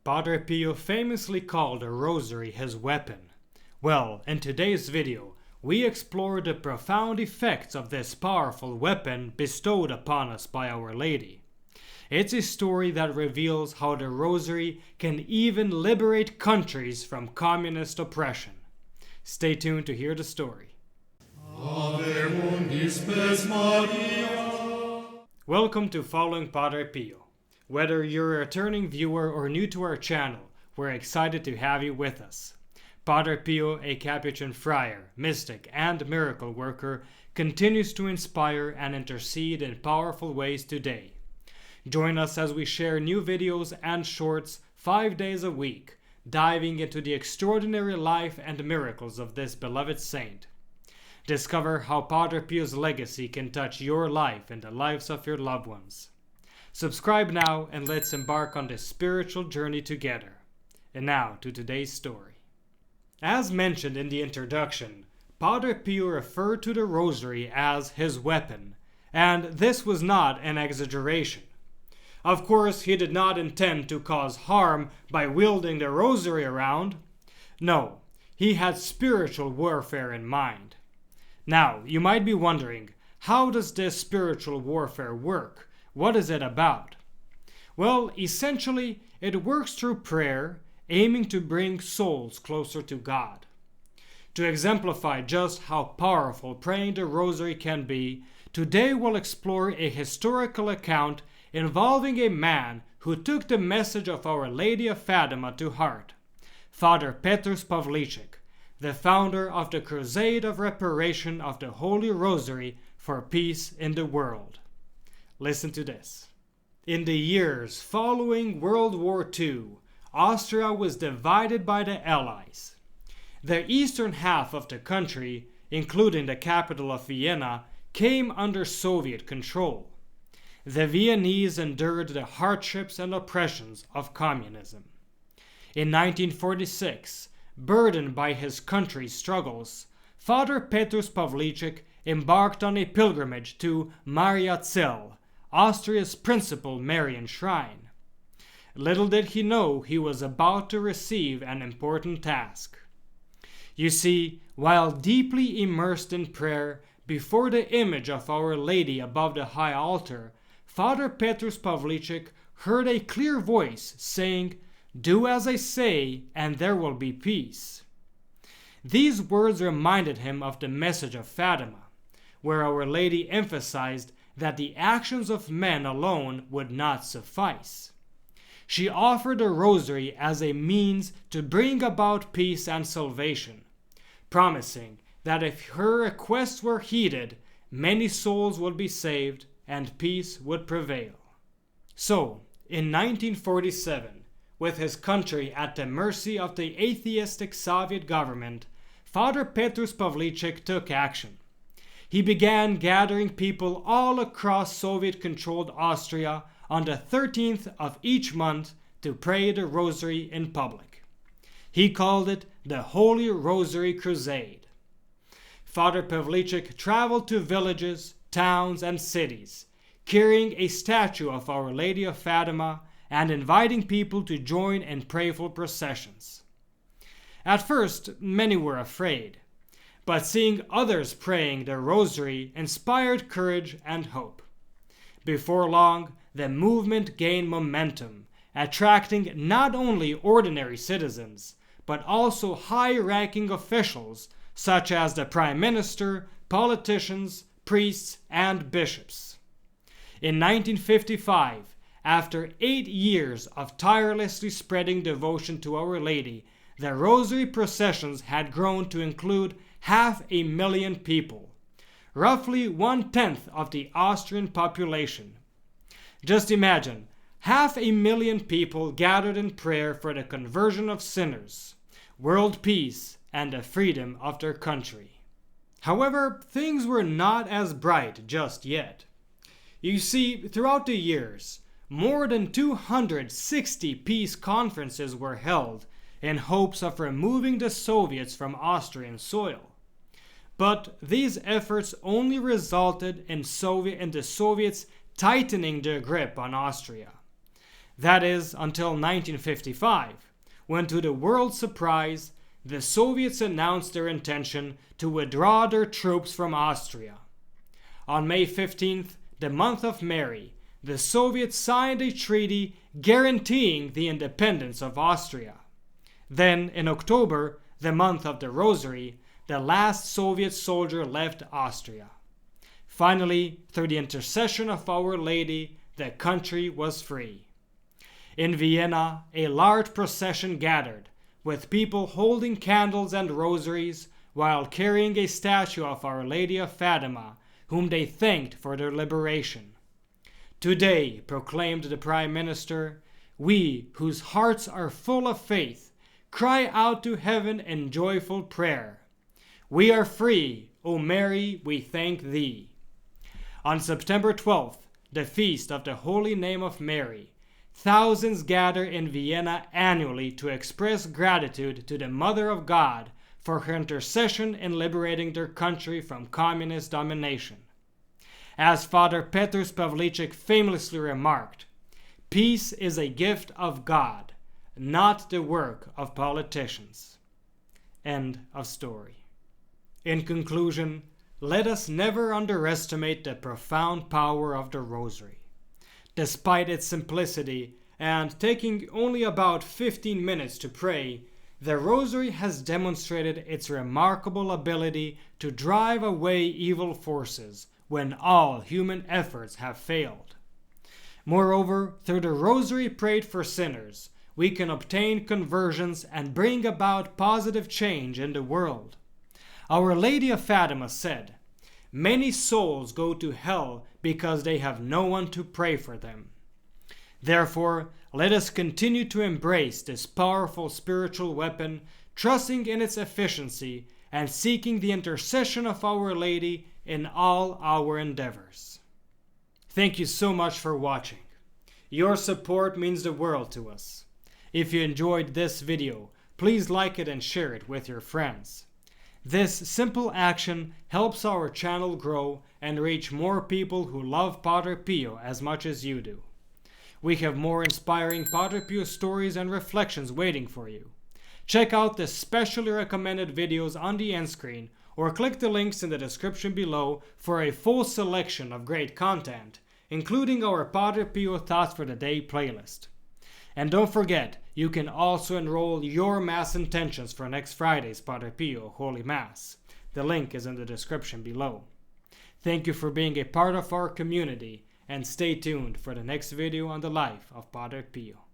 Padre Pio famously called a rosary his weapon. Well, in today's video, we explore the profound effects of this powerful weapon bestowed upon us by Our Lady. It's a story that reveals how the rosary can even liberate countries from communist oppression. Stay tuned to hear the story. Ave mundi spes Maria. Welcome to Following Padre Pio. Whether you're a returning viewer or new to our channel, we're excited to have you with us. Padre Pio, a Capuchin friar, mystic, and miracle worker, continues to inspire and intercede in powerful ways today. Join us as we share new videos and shorts 5 days a week, diving into the extraordinary life and miracles of this beloved saint. Discover how Padre Pio's legacy can touch your life and the lives of your loved ones. Subscribe now and let's embark on this spiritual journey together. And now to today's story. As mentioned in the introduction, Padre Pio referred to the rosary as his weapon, and this was not an exaggeration. Of course, he did not intend to cause harm by wielding the rosary around. No, he had spiritual warfare in mind. Now, you might be wondering, how does this spiritual warfare work? What is it about? Well, essentially, it works through prayer, aiming to bring souls closer to God. To exemplify just how powerful praying the rosary can be, today we'll explore a historical account involving a man who took the message of Our Lady of Fatima to heart, Father Petrus Pavlicek, the founder of the Crusade of Reparation of the Holy Rosary for Peace in the World. Listen to this. In the years following World War II, Austria was divided by the Allies. The eastern half of the country, including the capital of Vienna, came under Soviet control. The Viennese endured the hardships and oppressions of communism. In 1946, burdened by his country's struggles, Father Petrus Pavlicek embarked on a pilgrimage to Mariazell, Austria's principal Marian shrine. Little did he know he was about to receive an important task. You see, while deeply immersed in prayer before the image of Our Lady above the high altar, Father Petrus Pavlicek heard a clear voice saying, "Do as I say, and there will be peace." These words reminded him of the message of Fatima, where Our Lady emphasized that the actions of men alone would not suffice. She offered the rosary as a means to bring about peace and salvation, promising that if her requests were heeded, many souls would be saved and peace would prevail. So, in 1947, with his country at the mercy of the atheistic Soviet government, Father Petrus Pavlicek took action. He began gathering people all across Soviet-controlled Austria on the 13th of each month to pray the rosary in public. He called it the Holy Rosary Crusade. Father Pavlicek traveled to villages, towns, and cities, carrying a statue of Our Lady of Fatima and inviting people to join in prayerful processions. At first, many were afraid, but seeing others praying the rosary inspired courage and hope. Before long, the movement gained momentum, attracting not only ordinary citizens, but also high-ranking officials such as the Prime Minister, politicians, priests, and bishops. In 1955, after 8 years of tirelessly spreading devotion to Our Lady, the rosary processions had grown to include 500,000 people, roughly 1/10 of the Austrian population. Just imagine, 500,000 people gathered in prayer for the conversion of sinners, world peace, and the freedom of their country. However, things were not as bright just yet. You see, throughout the years, more than 260 peace conferences were held in hopes of removing the Soviets from Austrian soil. But these efforts only resulted in the Soviets tightening their grip on Austria. That is, until 1955, when to the world's surprise, the Soviets announced their intention to withdraw their troops from Austria. On May 15th, the month of Mary, the Soviets signed a treaty guaranteeing the independence of Austria. Then, in October, the month of the Rosary, the last Soviet soldier left Austria. Finally, through the intercession of Our Lady, the country was free. In Vienna, a large procession gathered, with people holding candles and rosaries while carrying a statue of Our Lady of Fatima, whom they thanked for their liberation. Today, proclaimed the Prime Minister, we, whose hearts are full of faith, cry out to heaven in joyful prayer. We are free, O Mary, we thank thee. On September 12th, the feast of the Holy Name of Mary, thousands gather in Vienna annually to express gratitude to the Mother of God for her intercession in liberating their country from communist domination. As Father Petrus Pavlicek famously remarked, peace is a gift of God, not the work of politicians. End of story. In conclusion, let us never underestimate the profound power of the Rosary. Despite its simplicity and taking only about 15 minutes to pray, the Rosary has demonstrated its remarkable ability to drive away evil forces when all human efforts have failed. Moreover, through the Rosary prayed for sinners, we can obtain conversions and bring about positive change in the world. Our Lady of Fatima said, "Many souls go to hell because they have no one to pray for them." Therefore, let us continue to embrace this powerful spiritual weapon, trusting in its efficiency and seeking the intercession of Our Lady in all our endeavors. Thank you so much for watching. Your support means the world to us. If you enjoyed this video, please like it and share it with your friends. This simple action helps our channel grow and reach more people who love Padre Pio as much as you do. We have more inspiring Padre Pio stories and reflections waiting for you. Check out the specially recommended videos on the end screen or click the links in the description below for a full selection of great content, including our Padre Pio Thoughts for the Day playlist. And don't forget, you can also enroll your Mass intentions for next Friday's Padre Pio Holy Mass. The link is in the description below. Thank you for being a part of our community, and stay tuned for the next video on the life of Padre Pio.